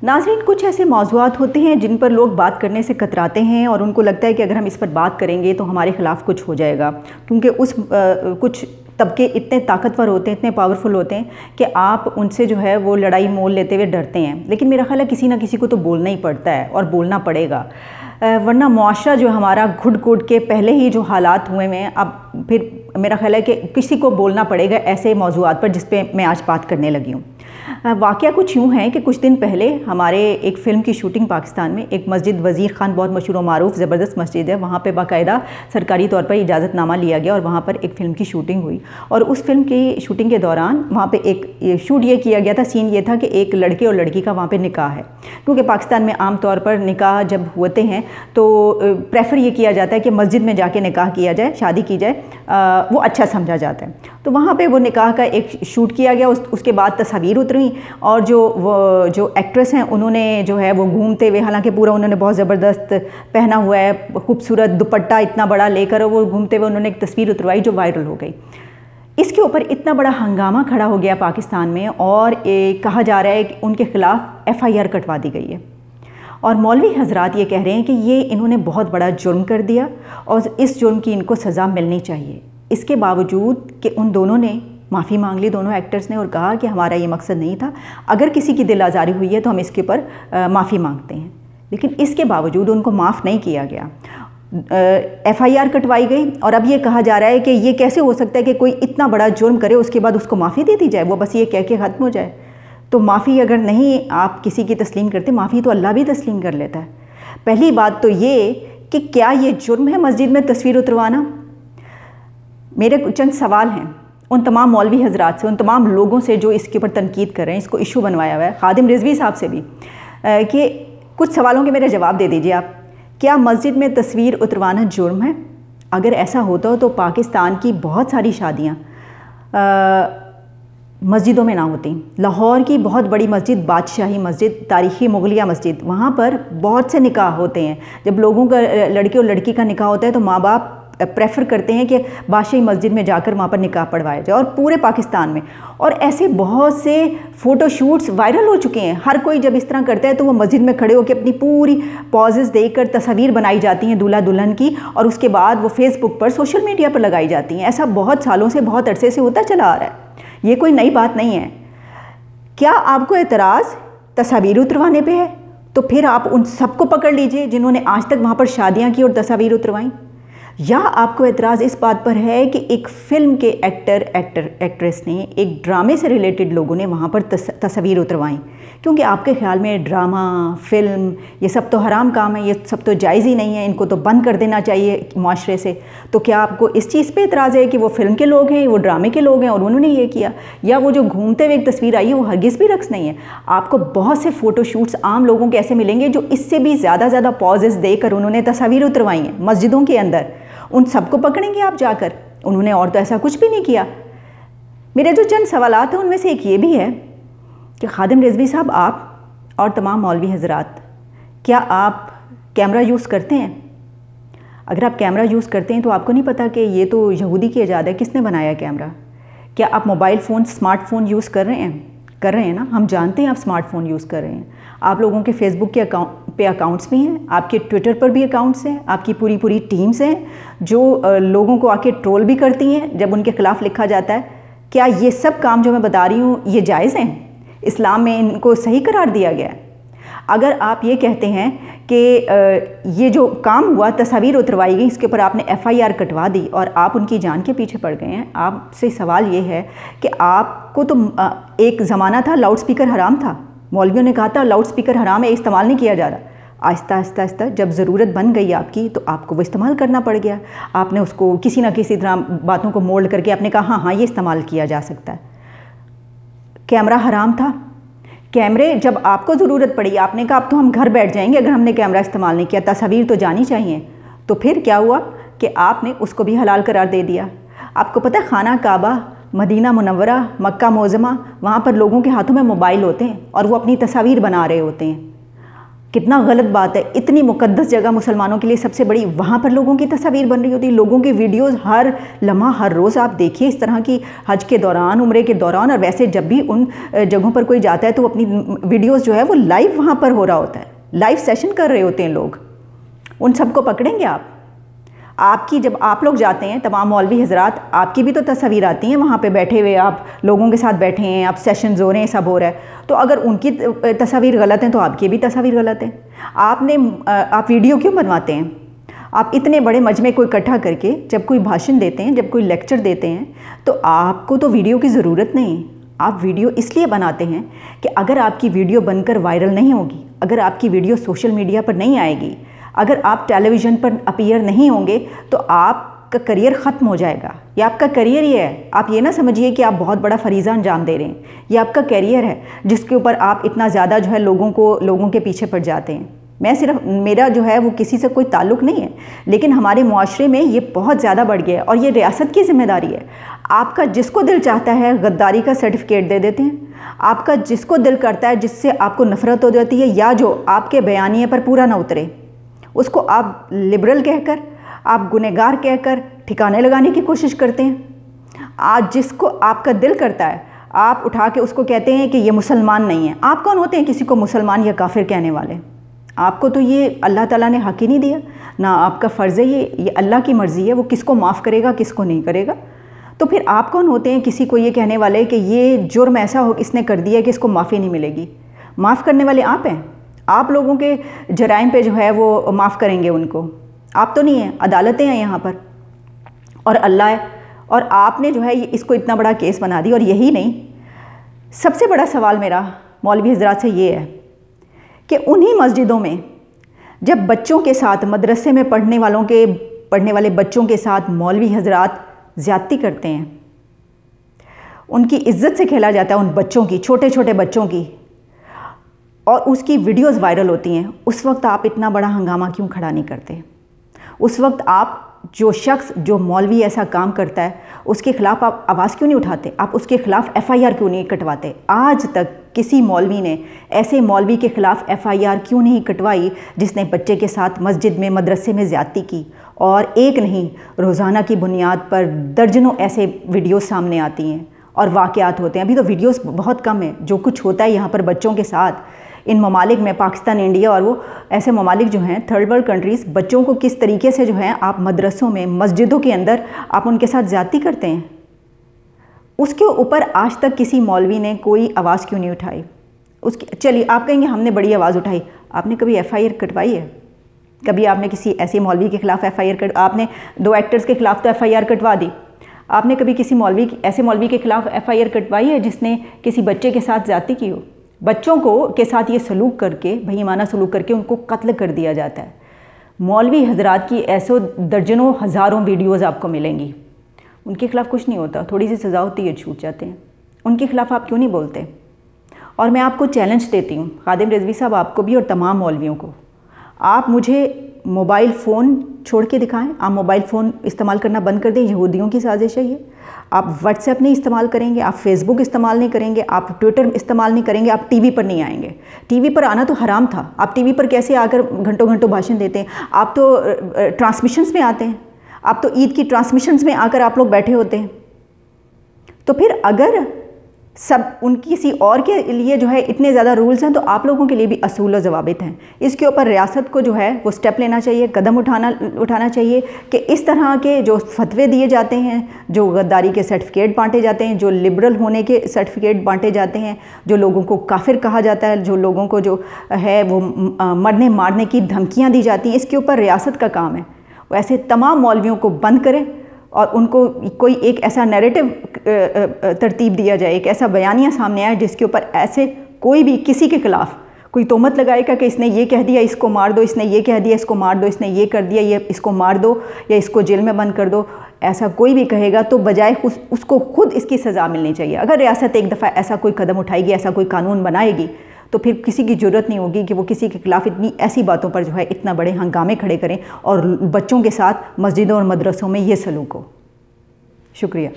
ناظرین، کچھ ایسے موضوعات ہوتے ہیں جن پر لوگ بات کرنے سے کتراتے ہیں اور ان کو لگتا ہے کہ اگر ہم اس پر بات کریں گے تو ہمارے خلاف کچھ ہو جائے گا، کیونکہ کچھ طبقے اتنے طاقتور ہوتے ہیں، اتنے پاورفل ہوتے ہیں کہ آپ ان سے جو ہے وہ لڑائی مول لیتے ہوئے ڈرتے ہیں۔ لیکن میرا خیال ہے کسی نہ کسی کو تو بولنا ہی پڑتا ہے اور بولنا پڑے گا، ورنہ معاشرہ جو ہمارا گھٹ گھٹ کے پہلے ہی جو حالات ہوئے ہیں، اب پھر میرا خیال ہے کہ کسی کو بولنا پڑے گا ایسے موضوعات پر جس پہ میں آج بات کرنے لگی ہوں۔ واقعہ کچھ یوں ہے کہ کچھ دن پہلے ہمارے ایک فلم کی شوٹنگ پاکستان میں ایک مسجد وزیر خان، بہت مشہور و معروف زبردست مسجد ہے، وہاں پہ باقاعدہ سرکاری طور پر اجازت نامہ لیا گیا اور وہاں پر ایک فلم کی شوٹنگ ہوئی۔ اور اس فلم کی شوٹنگ کے دوران وہاں پہ ایک شوٹ یہ کیا گیا تھا، سین یہ تھا کہ ایک لڑکے اور لڑکی کا وہاں پہ نکاح ہے، کیونکہ پاکستان میں عام طور پر نکاح جب ہوتے ہیں تو پریفر یہ کیا جاتا ہے کہ مسجد میں جا کے نکاح کیا جائے، شادی کی جائے، وہ اچھا سمجھا جاتا ہے۔ تو وہاں پہ وہ نکاح کا ایک شوٹ کیا گیا، اس کے بعد تصاویر اتریں اور جو ایکٹریس ہیں انہوں نے جو ہے وہ گھومتے ہوئے، حالانکہ پورا انہوں نے بہت زبردست پہنا ہوا ہے، خوبصورت دوپٹہ اتنا بڑا لے کر وہ گھومتے ہوئے انہوں نے ایک تصویر اتروائی جو وائرل ہو گئی۔ اس کے اوپر اتنا بڑا ہنگامہ کھڑا ہو گیا پاکستان میں، اور کہا جا رہا ہے کہ ان کے خلاف FIR کٹوا دی گئی ہے، اور مولوی حضرات یہ کہہ رہے ہیں کہ انہوں نے بہت بڑا جرم کر دیا اور اس جرم کی ان کو سزا ملنی چاہیے۔ اس کے باوجود کہ ان دونوں نے معافی مانگ لی، دونوں ایکٹرز نے، اور کہا کہ ہمارا یہ مقصد نہیں تھا، اگر کسی کی دل آزاری ہوئی ہے تو ہم اس کے اوپر معافی مانگتے ہیں، لیکن اس کے باوجود ان کو معاف نہیں کیا گیا۔ FIR کٹوائی گئی، اور اب یہ کہا جا رہا ہے کہ یہ کیسے ہو سکتا ہے کہ کوئی اتنا بڑا جرم کرے اس کے بعد اس کو معافی دے دی جائے، وہ بس یہ کہہ کے ختم ہو جائے۔ تو معافی اگر نہیں آپ کسی کی تسلیم کرتے، معافی تو اللہ بھی تسلیم کر لیتا ہے۔ پہلی بات تو یہ کہ کیا یہ جرم ہے مسجد میں تصویر اتروانا؟ میرے چند سوال ہیں ان تمام مولوی حضرات سے، ان تمام لوگوں سے جو اس کے اوپر تنقید کر رہے ہیں، اس کو ایشو بنوایا ہوا ہے، خادم رضوی صاحب سے بھی، کہ کچھ سوالوں کے میرے جواب دے دیجئے آپ۔ کیا مسجد میں تصویر اتروانا جرم ہے؟ اگر ایسا ہوتا تو پاکستان کی بہت ساری شادیاں مسجدوں میں نہ ہوتی۔ لاہور کی بہت بڑی مسجد، بادشاہی مسجد، تاریخی مغلیہ مسجد، وہاں پر بہت سے نکاح ہوتے ہیں۔ جب لوگوں کا، لڑکے اور لڑکی کا نکاح ہوتا ہے تو ماں باپ پریفر کرتے ہیں کہ بادشاہی مسجد میں جا کر وہاں پر نکاح پڑھوایا جائے، اور پورے پاکستان میں۔ اور ایسے بہت سے فوٹو شوٹس وائرل ہو چکے ہیں، ہر کوئی جب اس طرح کرتا ہے تو وہ مسجد میں کھڑے ہو کے اپنی پوری پوزز دے کر تصاویر بنائی جاتی ہیں دولہا دلہن کی، اور اس کے بعد وہ فیس بک پر، سوشل میڈیا پر لگائی جاتی ہیں۔ ایسا بہت سالوں سے، بہت عرصے سے ہوتا چلا آ رہا ہے، یہ کوئی نئی بات نہیں ہے۔ کیا آپ کو اعتراض تصاویر اتروانے پہ ہے؟ تو پھر آپ ان سب کو پکڑ لیجئے جنہوں نے آج تک وہاں پر شادیاں کی اور تصاویر اتروائیں۔ یا آپ کو اعتراض اس بات پر ہے کہ ایک فلم کے ایکٹریس نے، ایک ڈرامے سے ریلیٹڈ لوگوں نے وہاں پر تصاویر اتروائیں، کیونکہ آپ کے خیال میں ڈرامہ، فلم، یہ سب تو حرام کام ہے، یہ سب تو جائز ہی نہیں ہے، ان کو تو بند کر دینا چاہیے معاشرے سے۔ تو کیا آپ کو اس چیز پہ اعتراض ہے کہ وہ فلم کے لوگ ہیں، وہ ڈرامے کے لوگ ہیں اور انہوں نے یہ کیا؟ یا وہ جو گھومتے ہوئے ایک تصویر آئی ہے وہ ہرگز بھی رقص نہیں ہے؟ آپ کو بہت سے فوٹو شوٹس عام لوگوں کے ایسے ملیں گے جو اس سے بھی زیادہ پوزز دے کر انہوں نے تصاویر اتروائی ہیں مسجدوں کے اندر، ان سب کو پکڑیں گے آپ جا کر؟ انہوں نے اور تو ایسا کچھ بھی نہیں کیا۔ میرے جو چند سوالات ہیں ان میں سے ایک یہ بھی ہے کہ خادم رضوی صاحب، آپ اور تمام مولوی حضرات، کیا آپ کیمرہ یوز کرتے ہیں؟ اگر آپ کیمرہ یوز کرتے ہیں تو آپ کو نہیں پتا کہ یہ تو یہودی کی ایجاد ہے، کس نے بنایا کیمرہ؟ کیا آپ mobile phone, smart phone use کر رہے ہیں نا؟ ہم جانتے ہیں آپ اسمارٹ فون یوز کر رہے ہیں، آپ لوگوں کے فیس بک کے پہ اکاؤنٹس بھی ہیں، آپ کے ٹویٹر پر بھی اکاؤنٹس ہیں، آپ کی پوری ٹیمز ہیں جو لوگوں کو آ کے ٹرول بھی کرتی ہیں جب ان کے خلاف لکھا جاتا ہے۔ کیا یہ سب کام جو میں بتا رہی ہوں یہ جائز ہیں؟ اسلام میں ان کو صحیح قرار دیا گیا ہے؟ اگر آپ یہ کہتے ہیں کہ یہ جو کام ہوا، تصاویر اتروائی گئی، اس کے اوپر آپ نے FIR کٹوا دی اور آپ ان کی جان کے پیچھے پڑ گئے ہیں، آپ سے سوال یہ ہے کہ آپ کو تو ایک زمانہ تھا لاؤڈ سپیکر حرام تھا، مولویوں نے کہا تھا لاؤڈ سپیکر حرام ہے، استعمال نہیں کیا جا رہا۔ آہستہ جب ضرورت بن گئی آپ کی تو آپ کو وہ استعمال کرنا پڑ گیا، آپ نے اس کو کسی نہ کسی طرح باتوں کو مولڈ کر کے آپ نے کہا ہاں یہ استعمال کیا جا سکتا ہے۔ کیمرہ حرام تھا، کیمرے جب آپ کو ضرورت پڑی آپ نے کہا اب تو ہم گھر بیٹھ جائیں گے اگر ہم نے کیمرہ استعمال نہیں کیا، تصاویر تو جانی چاہیے، تو پھر کیا ہوا کہ آپ نے اس کو بھی حلال قرار دے دیا۔ آپ کو پتہ ہے خانہ کعبہ، مدینہ منورہ، مکہ معظمہ، وہاں پر لوگوں کے ہاتھوں میں موبائل ہوتے ہیں اور وہ اپنی تصاویر بنا رہے ہوتے ہیں۔ کتنا غلط بات ہے، اتنی مقدس جگہ مسلمانوں کے لیے سب سے بڑی، وہاں پر لوگوں کی تصاویر بن رہی ہوتی ہے، لوگوں کی ویڈیوز ہر لمحہ ہر روز آپ دیکھیے اس طرح کی، حج کے دوران، عمرے کے دوران، اور ویسے جب بھی ان جگہوں پر کوئی جاتا ہے تو اپنی ویڈیوز جو ہے وہ لائیو وہاں پر ہو رہا ہوتا ہے، لائیو سیشن کر رہے ہوتے ہیں لوگ، ان سب کو پکڑیں گے آپ کی جب آپ لوگ جاتے ہیں تمام مولوی حضرات، آپ کی بھی تو تصاویر آتی ہیں وہاں پہ بیٹھے ہوئے، آپ لوگوں کے ساتھ بیٹھے ہیں، آپ سیشنز ہو رہے ہیں، سب ہو رہا ہے، تو اگر ان کی تصاویر غلط ہیں تو آپ کی بھی تصاویر غلط ہیں۔ آپ ویڈیو کیوں بنواتے ہیں؟ آپ اتنے بڑے مجمع کو اکٹھا کر کے جب کوئی بھاشن دیتے ہیں، جب کوئی لیکچر دیتے ہیں، تو آپ کو تو ویڈیو کی ضرورت نہیں، آپ ویڈیو اس لیے بناتے ہیں کہ اگر آپ کی ویڈیو بن کر وائرل نہیں ہوگی، اگر آپ کی ویڈیو سوشل میڈیا پر نہیں آئے گی، اگر آپ ٹیلی ویژن پر اپیئر نہیں ہوں گے تو آپ کا کریئر ختم ہو جائے گا۔ یہ آپ کا کریئر ہی ہے، آپ یہ نہ سمجھیے کہ آپ بہت بڑا فریضہ انجام دے رہے ہیں، یہ آپ کا کریئر ہے جس کے اوپر آپ اتنا زیادہ جو ہے لوگوں کے پیچھے پڑ جاتے ہیں۔ میرا جو ہے وہ کسی سے کوئی تعلق نہیں ہے، لیکن ہمارے معاشرے میں یہ بہت زیادہ بڑھ گیا ہے اور یہ ریاست کی ذمہ داری ہے۔ آپ کا جس کو دل چاہتا ہے غداری کا سرٹیفکیٹ دے دیتے ہیں، آپ کا جس کو دل کرتا ہے، جس سے آپ کو نفرت ہو جاتی ہے یا جو آپ کے بیانیے پر پورا نہ اترے، اس کو آپ لبرل کہہ کر، آپ گنہگار کہہ کر ٹھکانے لگانے کی کوشش کرتے ہیں۔ آج جس کو آپ کا دل کرتا ہے آپ اٹھا کے اس کو کہتے ہیں کہ یہ مسلمان نہیں ہے۔ آپ کون ہوتے ہیں کسی کو مسلمان یا کافر کہنے والے؟ آپ کو تو یہ اللہ تعالیٰ نے حق ہی نہیں دیا، نہ آپ کا فرض ہے، یہ اللہ کی مرضی ہے، وہ کس کو معاف کرے گا کس کو نہیں کرے گا۔ تو پھر آپ کون ہوتے ہیں کسی کو یہ کہنے والے کہ یہ جرم ایسا ہو اس نے کر دیا کہ اس کو معافی نہیں ملے گی؟ معاف کرنے والے آپ ہیں، آپ لوگوں کے جرائم پہ جو ہے وہ معاف کریں گے ان کو، آپ تو نہیں ہیں، عدالتیں ہیں یہاں پر اور اللہ ہے، اور آپ نے جو ہے اس کو اتنا بڑا کیس بنا دی۔ اور یہی نہیں، سب سے بڑا سوال میرا مولوی حضرات سے یہ ہے کہ انہی مسجدوں میں جب بچوں کے ساتھ مدرسے میں پڑھنے والے بچوں کے ساتھ مولوی حضرات زیادتی کرتے ہیں، ان کی عزت سے کھیلا جاتا ہے، ان بچوں کی، چھوٹے چھوٹے بچوں کی، اور اس کی ویڈیوز وائرل ہوتی ہیں، اس وقت آپ اتنا بڑا ہنگامہ کیوں کھڑا نہیں کرتے؟ اس وقت آپ جو شخص جو مولوی ایسا کام کرتا ہے اس کے خلاف آپ آواز کیوں نہیں اٹھاتے؟ آپ اس کے خلاف ایف آئی آر کیوں نہیں کٹواتے؟ آج تک کسی مولوی نے ایسے مولوی کے خلاف ایف آئی آر کیوں نہیں کٹوائی جس نے بچے کے ساتھ مسجد میں مدرسے میں زیادتی کی؟ اور ایک نہیں، روزانہ کی بنیاد پر درجنوں ایسے ویڈیوز سامنے آتی ہیں اور واقعات ہوتے ہیں۔ ابھی تو ویڈیوز بہت کم ہیں، جو کچھ ہوتا ہے یہاں پر بچوں کے ساتھ ان ممالک میں، پاکستان، انڈیا اور وہ ایسے ممالک جو ہیں تھرڈ ورلڈ کنٹریز، بچوں کو کس طریقے سے جو ہیں آپ مدرسوں میں، مسجدوں کے اندر آپ ان کے ساتھ زیادتی کرتے ہیں، اس کے اوپر آج تک کسی مولوی نے کوئی آواز کیوں نہیں اٹھائی؟ چلیے آپ کہیں گے ہم نے بڑی آواز اٹھائی، آپ نے کبھی ایف آئی آر کٹوائی ہے؟ کبھی آپ نے کسی ایسے مولوی کے خلاف ایف آئی آر آپ نے 2 ایکٹرز کے خلاف تو ایف آئی آر کٹوا دی، آپ نے کبھی کسی ایسے مولوی کے خلاف ایف آئی آر کٹوائی ہے جس نے کسی بچے کے ساتھ زیادتی کی ہو؟ بچوں کے ساتھ یہ سلوک کر کے، بہیمانہ سلوک کر کے ان کو قتل کر دیا جاتا ہے۔ مولوی حضرات کی ایسو درجنوں ہزاروں ویڈیوز آپ کو ملیں گی، ان کے خلاف کچھ نہیں ہوتا، تھوڑی سی سزا ہوتی ہے چھوٹ جاتے ہیں، ان کے خلاف آپ کیوں نہیں بولتے؟ اور میں آپ کو چیلنج دیتی ہوں، خادم رضوی صاحب آپ کو بھی اور تمام مولویوں کو، آپ مجھے موبائل فون چھوڑ کے دکھائیں، آپ موبائل فون استعمال کرنا بند کر دیں، یہودیوں کی سازش ہے یہ۔ آپ واٹس ایپ نہیں استعمال کریں گے، آپ فیس بک استعمال نہیں کریں گے، آپ ٹویٹر استعمال نہیں کریں گے، آپ ٹی وی پر نہیں آئیں گے۔ ٹی وی پر آنا تو حرام تھا، آپ ٹی وی پر کیسے آ کر گھنٹوں گھنٹوں بھاشن دیتے ہیں؟ آپ تو ٹرانسمیشنز میں آتے ہیں، آپ تو عید کی ٹرانسمیشنز میں آ کر آپ لوگ بیٹھے ہوتے ہیں۔ تو پھر اگر سب ان کسی اور کے لیے جو ہے اتنے زیادہ رولز ہیں تو آپ لوگوں کے لیے بھی اصول و ضوابط ہیں۔ اس کے اوپر ریاست کو جو ہے وہ سٹیپ لینا چاہیے، قدم اٹھانا چاہیے کہ اس طرح کے جو فتوے دیے جاتے ہیں، جو غداری کے سرٹیفکیٹ بانٹے جاتے ہیں، جو لبرل ہونے کے سرٹیفکیٹ بانٹے جاتے ہیں، جو لوگوں کو کافر کہا جاتا ہے، جو لوگوں کو جو ہے وہ مرنے مارنے کی دھمکیاں دی جاتی ہیں، اس کے اوپر ریاست کا کام ہے ویسے تمام مولویوں کو بند کرے اور ان کو کوئی ایک ایسا نیریٹو ترتیب دیا جائے، ایک ایسا بیانیہ سامنے آئے جس کے اوپر ایسے کوئی بھی کسی کے خلاف کوئی تہمت لگائے گا کہ اس نے یہ کہہ دیا اس کو مار دو، اس نے یہ کہہ دیا اس کو مار دو، اس نے یہ کر دیا یہ اس کو مار دو یا اس کو جیل میں بند کر دو، ایسا کوئی بھی کہے گا تو بجائے اس کو خود اس کی سزا ملنی چاہیے۔ اگر ریاست ایک دفعہ ایسا کوئی قدم اٹھائے گی، ایسا کوئی قانون بنائے گی تو پھر کسی کی ضرورت نہیں ہوگی کہ وہ کسی کے خلاف اتنی ایسی باتوں پر جو ہے اتنا بڑے ہنگامے کھڑے کریں اور بچوں کے ساتھ مسجدوں اور مدرسوں میں یہ سلوک ہو۔ شکریہ۔